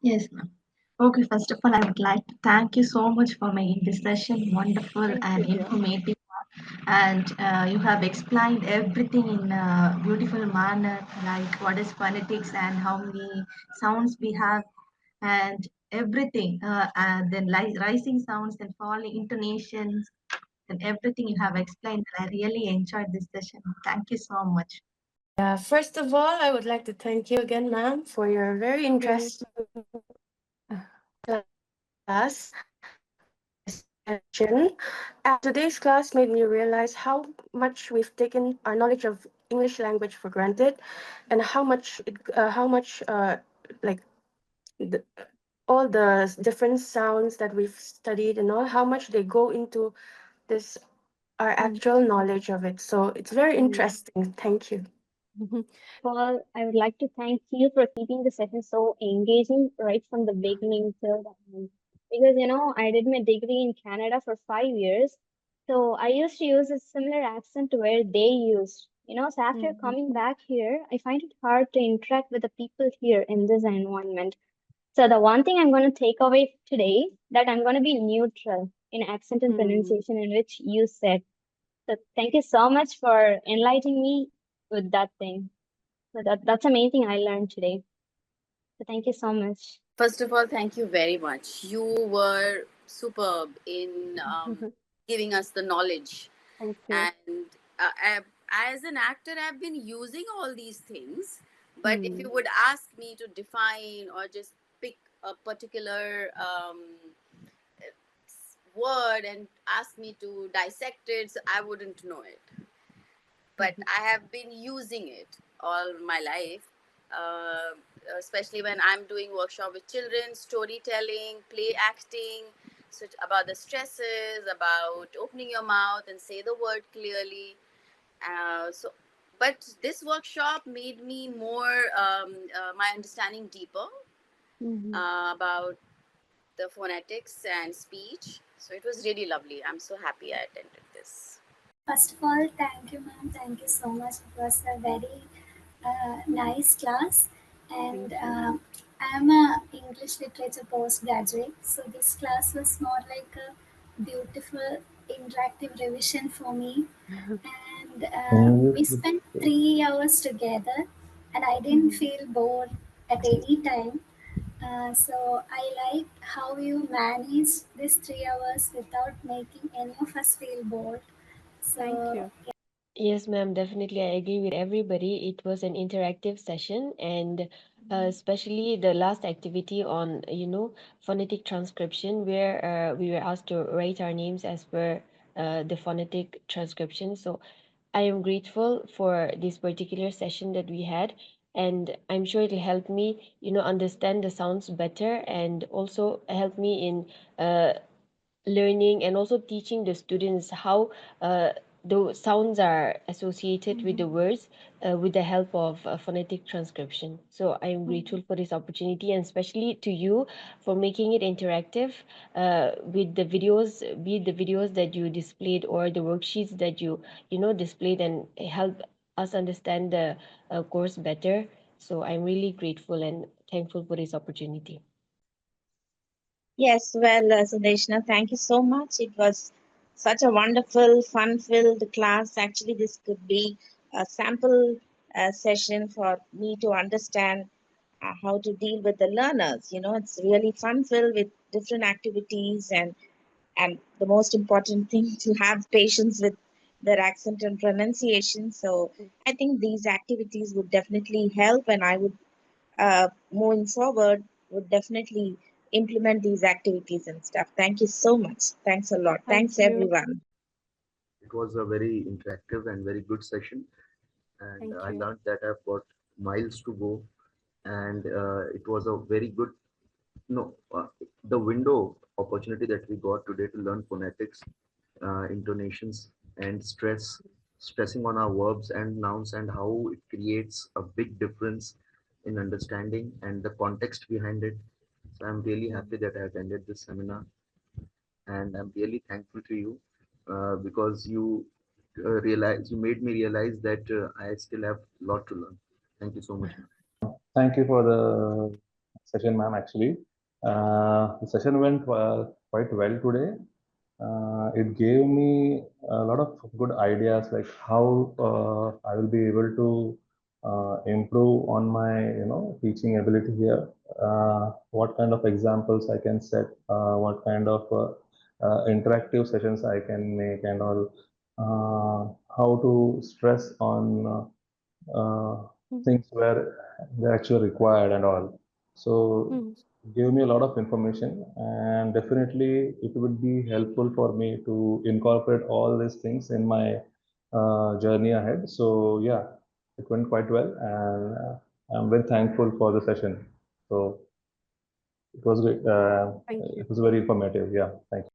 Yes, ma'am. Okay, first of all, I would like to thank you so much for making this session wonderful Thank and you, dear. informative. And you have explained everything in a beautiful manner, like what is phonetics and how many sounds we have, and everything. And then rising sounds and falling intonations, and everything you have explained. I really enjoyed this session. Thank you so much. First of all, I would like to thank you again, ma'am, for your very interesting class session. Today's class made me realize how much we've taken our knowledge of English language for granted, and how much like the, all the different sounds that we've studied and all, how much they go into this our actual knowledge of it. So it's very interesting. Thank you. Well, I would like to thank you for keeping the session so engaging right from the beginning till the end. Because, I did my degree in Canada for 5 years. So I used to use a similar accent to where they used. So after coming back here, I find it hard to interact with the people here in this environment. So the one thing I'm going to take away today that I'm going to be neutral in accent and pronunciation in which you said. So thank you so much for enlightening me with that thing. So that's the main thing I learned today. So thank you so much. First of all, thank you very much. You were superb in giving us the knowledge. Thank you. And as an actor, I've been using all these things. But if you would ask me to define or just pick a particular word and ask me to dissect it, so I wouldn't know it. But I have been using it all my life, especially when I'm doing workshop with children, storytelling, play acting, so about the stresses, about opening your mouth and say the word clearly. But this workshop made me more my understanding deeper about the phonetics and speech. So it was really lovely. I'm so happy I attended this. First of all, thank you, ma'am. Thank you so much. It was a very nice class, and I'm a English literature postgraduate. So this class was more like a beautiful interactive revision for me, and we spent 3 hours together, and I didn't feel bored at any time. So I liked how you managed these 3 hours without making any of us feel bored. So, Thank you. Yes, ma'am, definitely. I agree with everybody. It was an interactive session, and especially the last activity on, phonetic transcription, where we were asked to write our names as per the phonetic transcription. So I am grateful for this particular session that we had, and I'm sure it'll help me, understand the sounds better and also help me in learning and also teaching the students how the sounds are associated with the words with the help of phonetic transcription. So I am grateful for this opportunity, and especially to you for making it interactive with the videos, be it the videos that you displayed or the worksheets that you displayed and help us understand the course better. So I'm really grateful and thankful for this opportunity. Yes, well, Sudeshna, thank you so much. It was such a wonderful, fun-filled class. Actually, this could be a sample session for me to understand how to deal with the learners. It's really fun-filled with different activities, and the most important thing to have patience with their accent and pronunciation. So I think these activities would definitely help, and I would moving forward would definitely implement these activities and stuff. Thank you so much. Thanks a lot. Thanks you. everyone. It was a very interactive and very good session, and Thank I you. learned that I've got miles to go, and it was a very good, no, the window opportunity that we got today to learn phonetics, intonations, and stressing on our verbs and nouns and how it creates a big difference in understanding and the context behind it. So I'm really happy that I attended this seminar, and I'm really thankful to you because you made me realize that I still have a lot to learn. Thank you so much. Thank you for the session, ma'am. Actually, the session went quite well today. It gave me a lot of good ideas, like how I will be able to improve on my, teaching ability here. What kind of examples I can set, what kind of interactive sessions I can make, and all. How to stress on things where they're actually required and all. So gave me a lot of information, and definitely it would be helpful for me to incorporate all these things in my journey ahead. So yeah, it went quite well, and I'm very thankful for the session. So it was great. Thank you. It was very informative. Yeah, thank you.